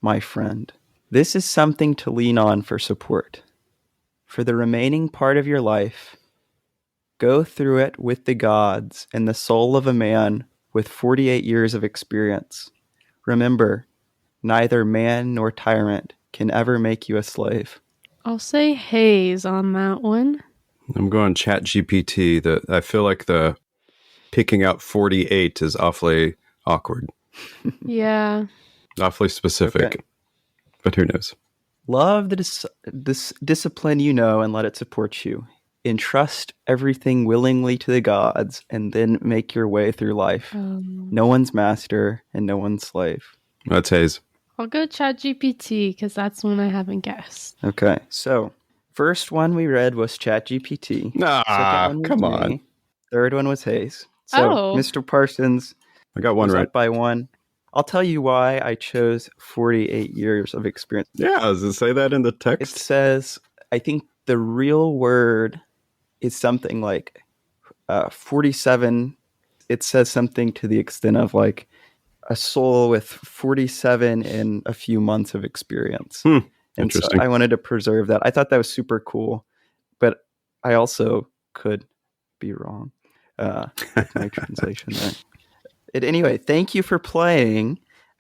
C: my friend, this is something to lean on for support. For the remaining part of your life, go through it with the gods and the soul of a man with 48 years of experience. Remember, neither man nor tyrant can ever make you a slave.
B: I'll say Hayes on that one.
A: I'm going ChatGPT. I feel like the picking out 48 is awfully awkward.
B: Yeah.
A: Awfully specific. Okay. But who knows?
C: Love this discipline you know and let it support you. Entrust everything willingly to the gods and then make your way through life. No one's master and no one's slave.
A: That's Hayes.
B: I'll go ChatGPT because that's one I haven't guessed.
C: Okay, so first one we read was ChatGPT.
A: Come on.
C: Me. Third one was Hayes. So, Mr. Parsons,
A: I got one right.
C: Up by one. I'll tell you why I chose 48 years of experience.
A: Yeah, does it say that in the text?
C: It says, I think the real word is something like 47. It says something to the extent of like a soul with 47 and a few months of experience.
A: Interesting.
C: So I wanted to preserve that. I thought that was super cool, but I also could be wrong with my translation there. Anyway, thank you for playing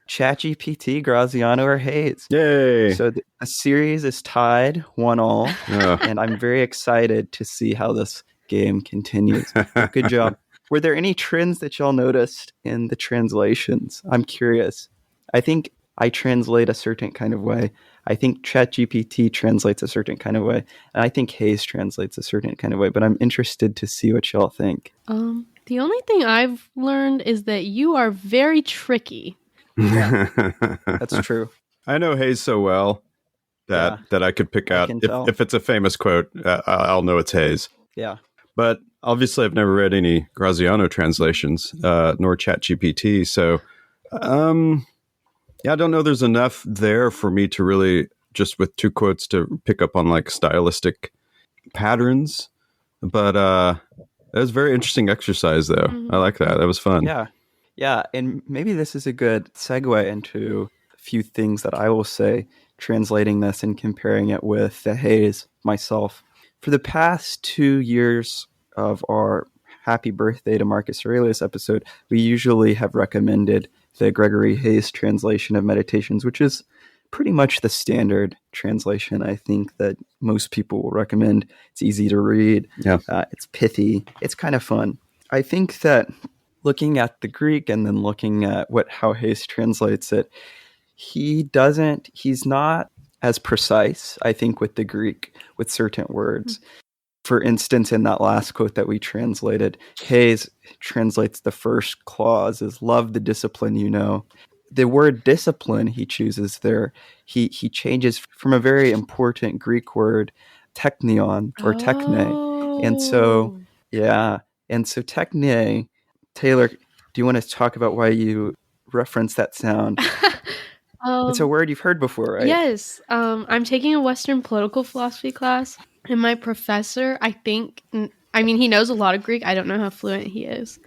C: ChatGPT, Graziano, or Hayes.
A: Yay!
C: So the series is tied 1-1, and I'm very excited to see how this game continues. Good job. Were there any trends that y'all noticed in the translations? I'm curious. I think I translate a certain kind of way. I think ChatGPT translates a certain kind of way. And I think Hayes translates a certain kind of way. But I'm interested to see what y'all think.
B: The only thing I've learned is that you are very tricky.
C: Yeah, that's true.
A: I know Hayes so well that I could pick out, if it's a famous quote, I'll know it's Hayes.
C: Yeah.
A: But obviously I've never read any Graziano translations, nor ChatGPT. So, I don't know there's enough there for me to really, just with two quotes, to pick up on like stylistic patterns. But it was a very interesting exercise, though. I like that. That was fun.
C: Yeah. And maybe this is a good segue into a few things that I will say, translating this and comparing it with the Hayes myself. For the past 2 years of our Happy Birthday to Marcus Aurelius episode, we usually have recommended the Gregory Hayes translation of Meditations, which is pretty much the standard translation, I think, that most people will recommend. It's easy to read.
A: Yeah.
C: It's pithy. It's kind of fun. I think that looking at the Greek and then looking at how Hayes translates it, he's not as precise, I think, with the Greek, with certain words. For instance, in that last quote that we translated, Hayes translates the first clause as "love the discipline you know." The word discipline he chooses there, he changes from a very important Greek word, technion or techne. And so, techne, Taylor, do you want to talk about why you reference that sound? It's a word you've heard before, right?
B: Yes. I'm taking a Western political philosophy class, and my professor, he knows a lot of Greek. I don't know how fluent he is.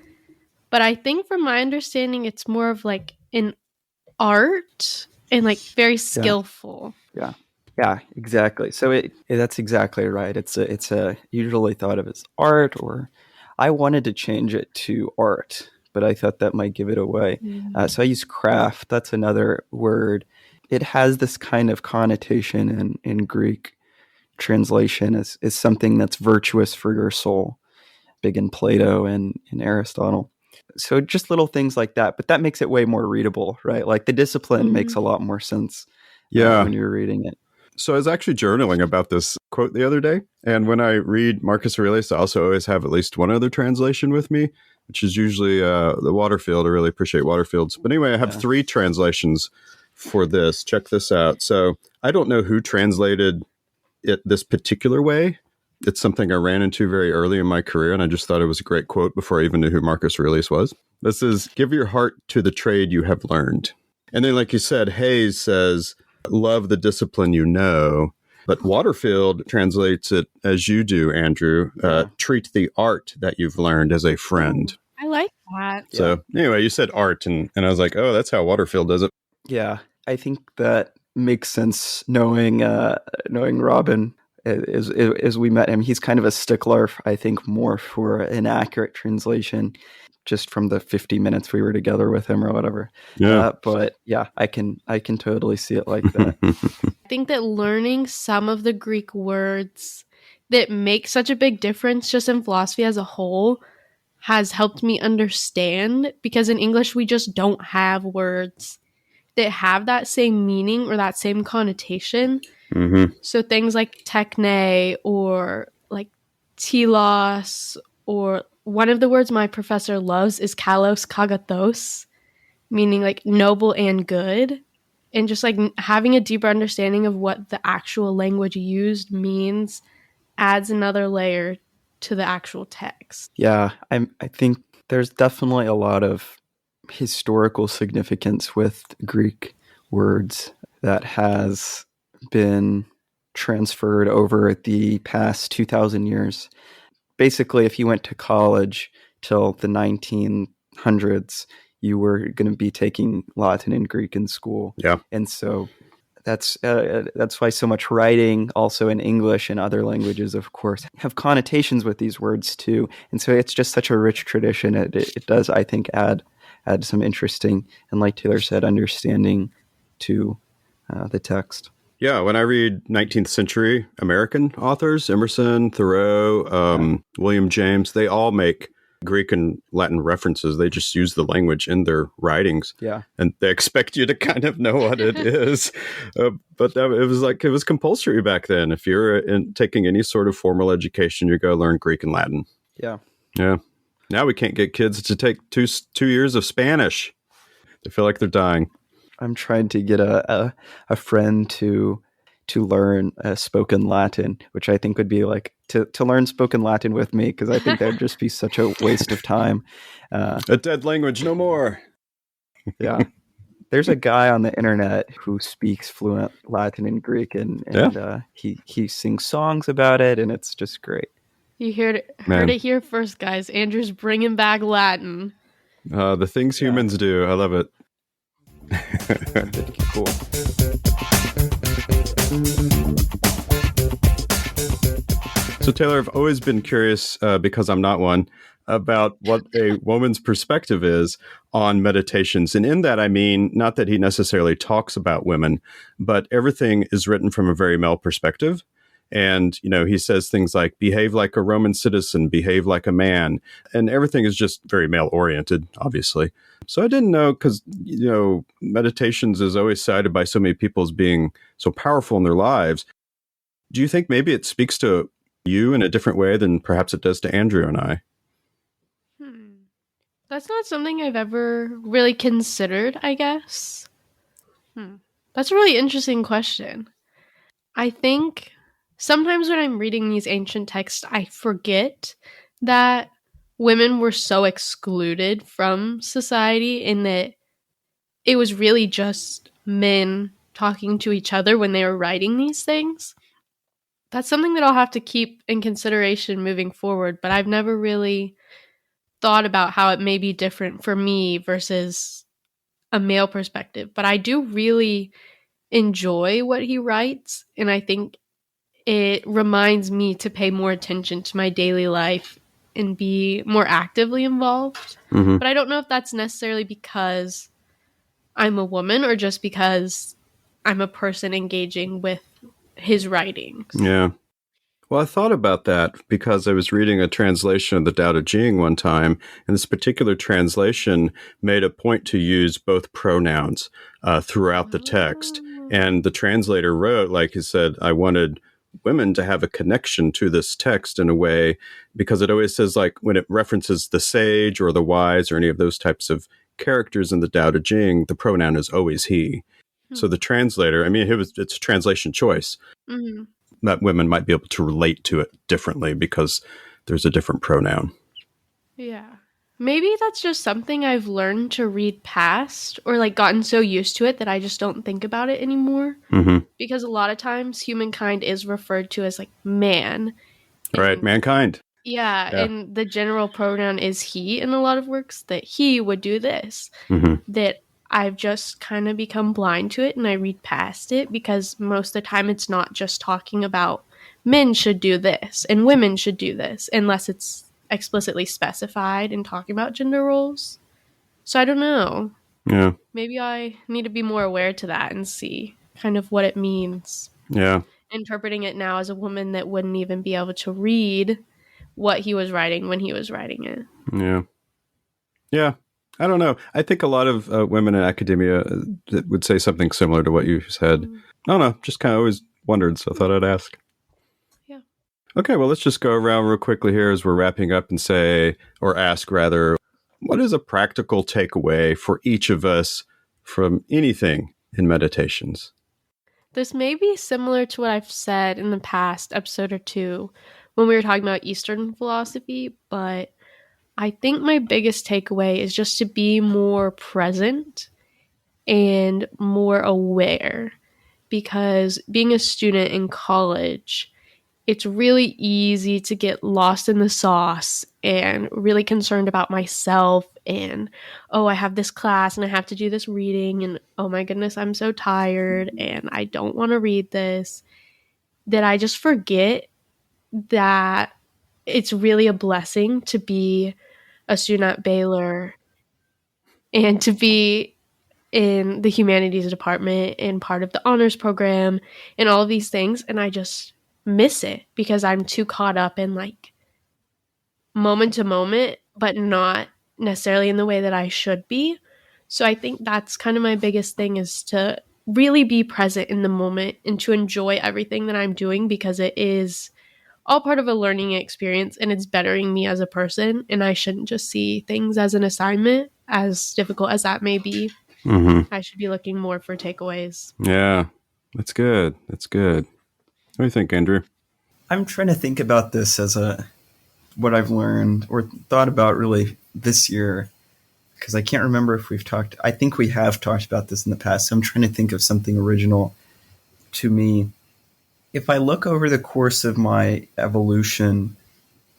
B: But I think from my understanding, it's more of like an art and like very skillful.
C: Yeah, exactly. So that's exactly right. It's usually thought of as art, or I wanted to change it to art, but I thought that might give it away. So I use craft. That's another word. It has this kind of connotation in Greek translation is something that's virtuous for your soul, big in Plato and in Aristotle. So just little things like that, but that makes it way more readable, right? Like the discipline makes a lot more sense when you're reading it.
A: So I was actually journaling about this quote the other day. And when I read Marcus Aurelius, I also always have at least one other translation with me, which is usually the Waterfield. I really appreciate Waterfields. But anyway, I have 3 translations for this. Check this out. So I don't know who translated it this particular way. It's something I ran into very early in my career, and I just thought it was a great quote before I even knew who Marcus Aurelius was. This is, "Give your heart to the trade you have learned." And then, like you said, Hayes says, "Love the discipline you know." But Waterfield translates it as you do, Andrew. Treat the art that you've learned as a friend.
B: I like that.
A: So anyway, you said art, and I was like, oh, that's how Waterfield does it.
C: Yeah, I think that makes sense. Knowing Robin as we met him, he's kind of a stickler, I think, more for an accurate translation, just from the 50 minutes we were together with him or whatever.
A: Yeah.
C: But yeah, I can totally see it like that.
B: I think that learning some of the Greek words that make such a big difference just in philosophy as a whole has helped me understand, because in English we just don't have words that have that same meaning or that same connotation.
A: Mm-hmm.
B: So things like techne or like telos, or one of the words my professor loves is kalos kagathos, meaning like noble and good. And just like having a deeper understanding of what the actual language used means adds another layer to the actual text.
C: Yeah, I think there's definitely a lot of historical significance with Greek words that has been transferred over the past 2,000 years. Basically, if you went to college till the 1900s, you were going to be taking Latin and Greek in school.
A: Yeah.
C: And so that's why so much writing, also in English and other languages, of course, have connotations with these words too. And so it's just such a rich tradition. It does, I think, add some interesting, and like Taylor said, understanding to the text.
A: Yeah, when I read 19th century American authors, Emerson, Thoreau, William James, they all make Greek and Latin references. They just use the language in their writings.
C: Yeah.
A: And they expect you to kind of know what it is. But it was compulsory back then. If you're taking any sort of formal education, you go learn Greek and Latin.
C: Yeah.
A: Yeah. Now we can't get kids to take two years of Spanish. They feel like they're dying.
C: I'm trying to get a friend to learn spoken Latin, which I think would be like to learn spoken Latin with me, because I think that would just be such a waste of time.
A: A dead language, no more.
C: Yeah. There's a guy on the internet who speaks fluent Latin and Greek, and he sings songs about it, and it's just great.
B: You heard it here first, guys. Andrew's bringing back Latin.
A: The things humans do. I love it.
C: Cool.
A: So Taylor, I've always been curious, because I'm not one, about what a woman's perspective is on meditations. And in that, I mean, not that he necessarily talks about women, but everything is written from a very male perspective. And, he says things like, behave like a Roman citizen, behave like a man. And everything is just very male oriented, obviously. So I didn't know, because, meditations is always cited by so many people as being so powerful in their lives. Do you think maybe it speaks to you in a different way than perhaps it does to Andrew and I?
B: That's not something I've ever really considered, I guess. That's a really interesting question. I think sometimes when I'm reading these ancient texts, I forget that women were so excluded from society, in that it was really just men talking to each other when they were writing these things. That's something that I'll have to keep in consideration moving forward, but I've never really thought about how it may be different for me versus a male perspective. But I do really enjoy what he writes, and I think it reminds me to pay more attention to my daily life and be more actively involved.
A: Mm-hmm.
B: But I don't know if that's necessarily because I'm a woman or just because I'm a person engaging with his writings.
A: Yeah. Well, I thought about that because I was reading a translation of the Tao Te Ching one time, and this particular translation made a point to use both pronouns throughout the text. And the translator wrote, like he said, I wanted women to have a connection to this text in a way, because it always says, like, when it references the sage or the wise or any of those types of characters in the Tao Te Ching, the pronoun is always he. So the translator, I mean, it's a translation choice.
B: Mm-hmm.
A: That women might be able to relate to it differently because there's a different pronoun.
B: Yeah. Maybe that's just something I've learned to read past, or like gotten so used to it that I just don't think about it anymore.
A: Mm-hmm.
B: Because a lot of times humankind is referred to as like man.
A: Right, mankind.
B: Yeah,
A: Yeah.
B: and the general pronoun is he in a lot of works, that he would do this.
A: Hmm.
B: That I've just kind of become blind to it and I read past it because most of the time it's not just talking about men should do this and women should do this unless it's explicitly specified in talking about gender roles. So I don't know.
A: Yeah.
B: Maybe I need to be more aware to that and see kind of what it means.
A: Yeah.
B: Interpreting it now as a woman that wouldn't even be able to read what he was writing when he was writing it.
A: Yeah. Yeah. I don't know. I think a lot of women in academia would say something similar to what you said. I don't know. Just kind of always wondered, so I thought I'd ask.
B: Yeah.
A: Okay, well, let's just go around real quickly here as we're wrapping up and say, or ask rather, what is a practical takeaway for each of us from anything in meditations?
B: This may be similar to what I've said in the past episode or two when we were talking about Eastern philosophy, but I think my biggest takeaway is just to be more present and more aware, because being a student in college, it's really easy to get lost in the sauce and really concerned about myself and, oh, I have this class and I have to do this reading and, oh my goodness, I'm so tired and I don't want to read this, that I just forget that it's really a blessing to be a student at Baylor and to be in the humanities department and part of the honors program and all of these things. And I just miss it because I'm too caught up in like moment to moment, but not necessarily in the way that I should be. So I think that's kind of my biggest thing, is to really be present in the moment and to enjoy everything that I'm doing, because it is all part of a learning experience and it's bettering me as a person. And I shouldn't just see things as an assignment, as difficult as that may be.
A: Mm-hmm.
B: I should be looking more for takeaways.
A: Yeah, that's good. That's good. What do you think, Andrew?
C: I'm trying to think about this as what I've learned or thought about really this year, because I can't remember if we've talked. I think we have talked about this in the past. So I'm trying to think of something original to me. If I look over the course of my evolution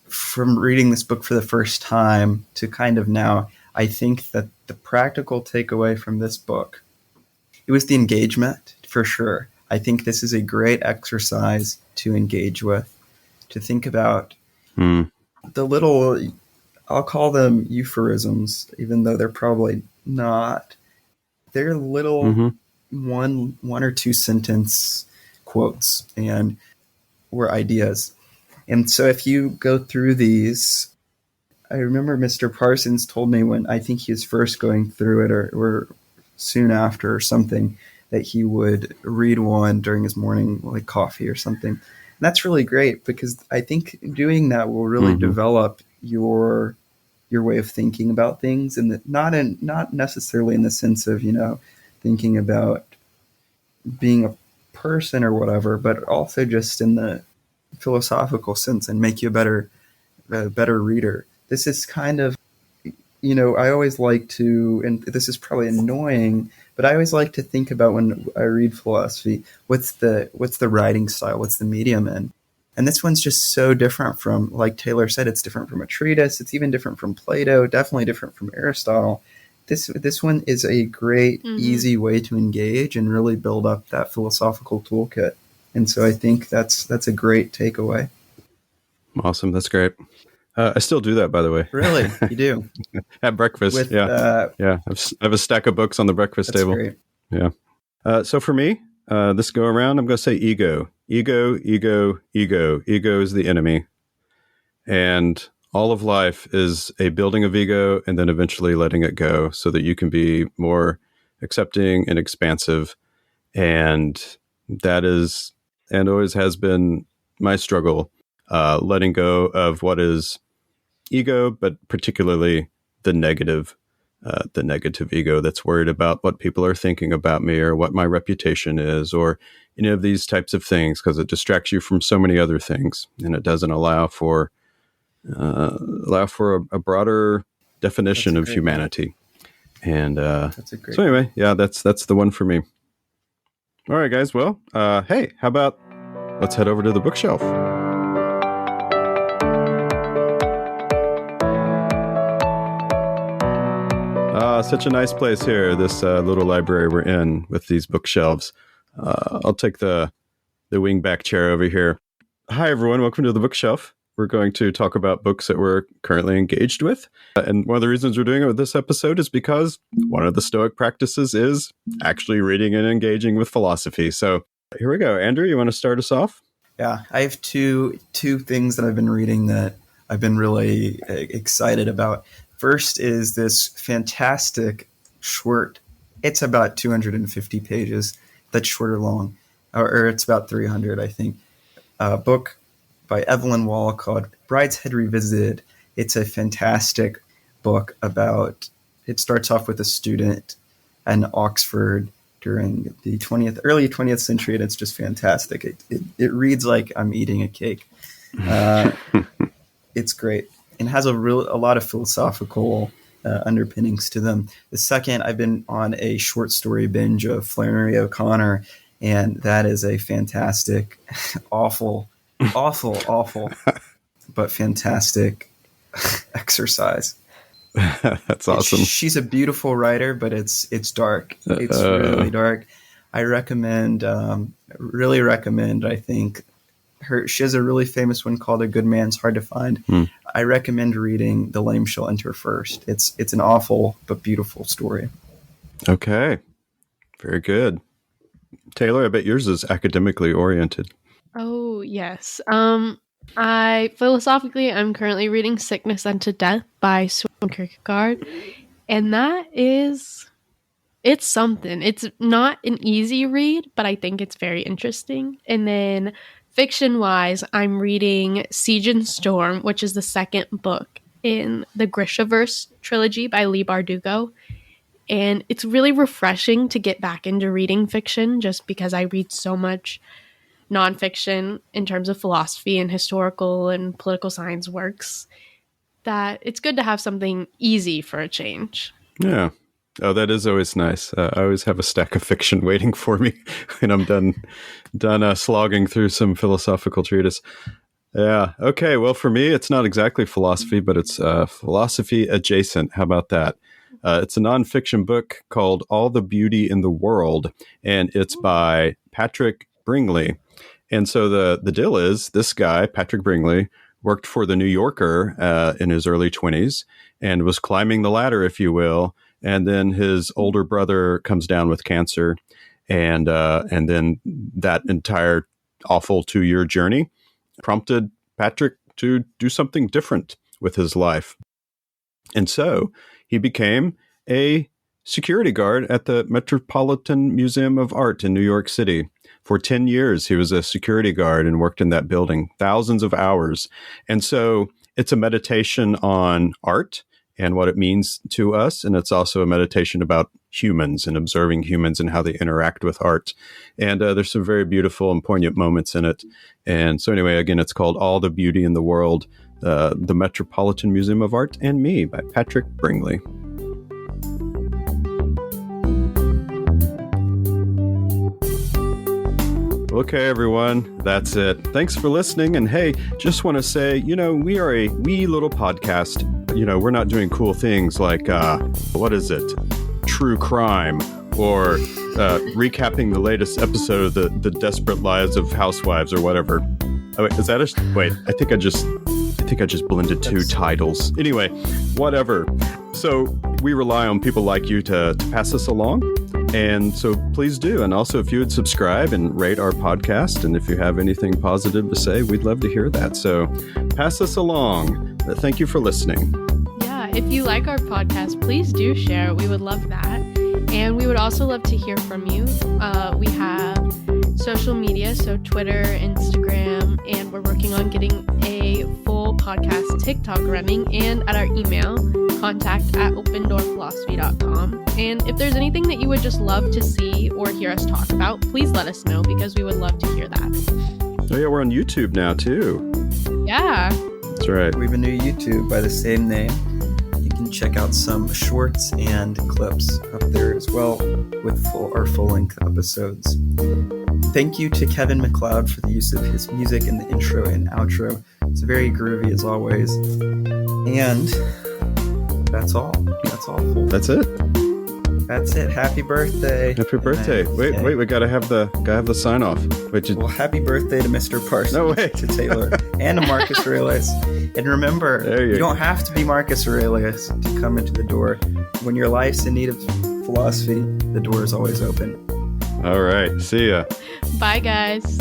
C: from reading this book for the first time to kind of now, I think that the practical takeaway from this book, it was the engagement for sure. I think this is a great exercise to engage with, to think about the little, I'll call them euphemisms, even though they're probably not. They're little one or two sentence quotes and or ideas. And so if you go through these, I remember Mr. Parsons told me when I think he was first going through it or soon after or something, that he would read one during his morning like coffee or something. And that's really great, because I think doing that will really develop your way of thinking about things, and not necessarily in the sense of, thinking about being a person or whatever, but also just in the philosophical sense, and make you a better reader. This is kind of, I always like to, and this is probably annoying, but I always like to think about when I read philosophy, what's the writing style, what's the medium in? And this one's just so different from, like Taylor said, it's different from a treatise. It's even different from Plato, definitely different from Aristotle. This one is a great, easy way to engage and really build up that philosophical toolkit. And so I think that's a great takeaway.
A: Awesome. That's great. I still do that, by the way.
C: Really? You do?
A: At breakfast. Yeah. I have a stack of books on the breakfast table.
C: Great.
A: Yeah. So for me, this go around, I'm going to say ego. Ego, ego, ego. Ego is the enemy. And all of life is a building of ego and then eventually letting it go so that you can be more accepting and expansive. And that is, and always has been, my struggle, letting go of what is ego, but particularly the negative ego that's worried about what people are thinking about me or what my reputation is or any of these types of things, because it distracts you from so many other things, and it doesn't allow for a broader definition of humanity. And so anyway, yeah, that's the one for me. All right, guys. Well, hey, how about let's head over to the bookshelf. such a nice place here, this little library we're in with these bookshelves. I'll take the wingback chair over here. Hi, everyone. Welcome to the bookshelf. We're going to talk about books that we're currently engaged with. And one of the reasons we're doing it with this episode is because one of the Stoic practices is actually reading and engaging with philosophy. So here we go. Andrew, you want to start us off?
C: Yeah, I have two things that I've been reading that I've been really excited about. First is this fantastic short. It's about 250 pages. That's short or long, or it's about 300, I think. Book by Evelyn Wall called Brideshead Revisited. It's a fantastic book about. It starts off with a student in Oxford during the early 20th century, and it's just fantastic. It reads like I'm eating a cake. It's great and has a lot of philosophical underpinnings to them. The second, I've been on a short story binge of Flannery O'Connor, and that is a fantastic, awful, but fantastic exercise.
A: That's awesome.
C: She's a beautiful writer, but it's dark. It's really dark. I really recommend, I think, she has a really famous one called A Good Man's Hard to Find. I recommend reading The Lame Shall Enter first. It's an awful but beautiful story.
A: Okay. Very good. Taylor, I bet yours is academically oriented.
B: Oh, yes. Philosophically, I'm currently reading Sickness Unto Death by Søren Kierkegaard. And it's something. It's not an easy read, but I think it's very interesting. And then fiction-wise, I'm reading Siege and Storm, which is the second book in the Grishaverse trilogy by Leigh Bardugo. And it's really refreshing to get back into reading fiction just because I read so much nonfiction in terms of philosophy and historical and political science works that it's good to have something easy for a change.
A: Yeah. Oh, that is always nice. I always have a stack of fiction waiting for me when I'm done slogging through some philosophical treatise. Yeah. Okay. Well, for me, it's not exactly philosophy, but it's philosophy adjacent. How about that? It's a nonfiction book called All the Beauty in the World, and it's by Patrick Bringley. And so the deal is this guy, Patrick Bringley, worked for The New Yorker in his early 20s and was climbing the ladder, if you will. And then his older brother comes down with cancer. And then that entire awful 2-year journey prompted Patrick to do something different with his life. And so he became a security guard at the Metropolitan Museum of Art in New York City. For 10 years, he was a security guard and worked in that building, thousands of hours. And so it's a meditation on art and what it means to us. And it's also a meditation about humans and observing humans and how they interact with art. And there's some very beautiful and poignant moments in it. And so anyway, again, it's called All the Beauty in the World, the Metropolitan Museum of Art and Me by Patrick Bringley. Okay, everyone, that's it. Thanks for listening. And hey, just want to say, we are a wee little podcast. We're not doing cool things like, what is it? True crime or recapping the latest episode of the Desperate Lives of Housewives or whatever. Oh, wait, is that wait, I think I just blended two titles. Anyway, whatever. So we rely on people like you to pass us along. And so please do. And also, if you would subscribe and rate our podcast, and if you have anything positive to say, we'd love to hear that. So pass us along. Thank you for listening.
B: Yeah, if you like our podcast, please do share. We would love that. And we would also love to hear from you. We have social media, so Twitter, Instagram, and we're working on getting a full podcast TikTok running, and at our email, contact@opendoorphilosophy.com. And if there's anything that you would just love to see or hear us talk about, please let us know because we would love to hear that.
A: Oh yeah, we're on YouTube now too.
B: Yeah.
A: That's right.
C: We have a new YouTube by the same name. You can check out some shorts and clips up there as well with our full-length episodes. Thank you to Kevin MacLeod for the use of his music in the intro and outro. It's very groovy as always. And that's all. That's awful.
A: That's it.
C: That's it. Happy birthday.
A: Happy birthday. Wait, we gotta have the sign off.
C: Well, happy birthday to Mr. Parsons.
A: No way.
C: To Taylor and to Marcus Aurelius. And remember, you don't have to be Marcus Aurelius to come into the door. When your life's in need of philosophy, the door is always open.
A: All right. See ya.
B: Bye, guys.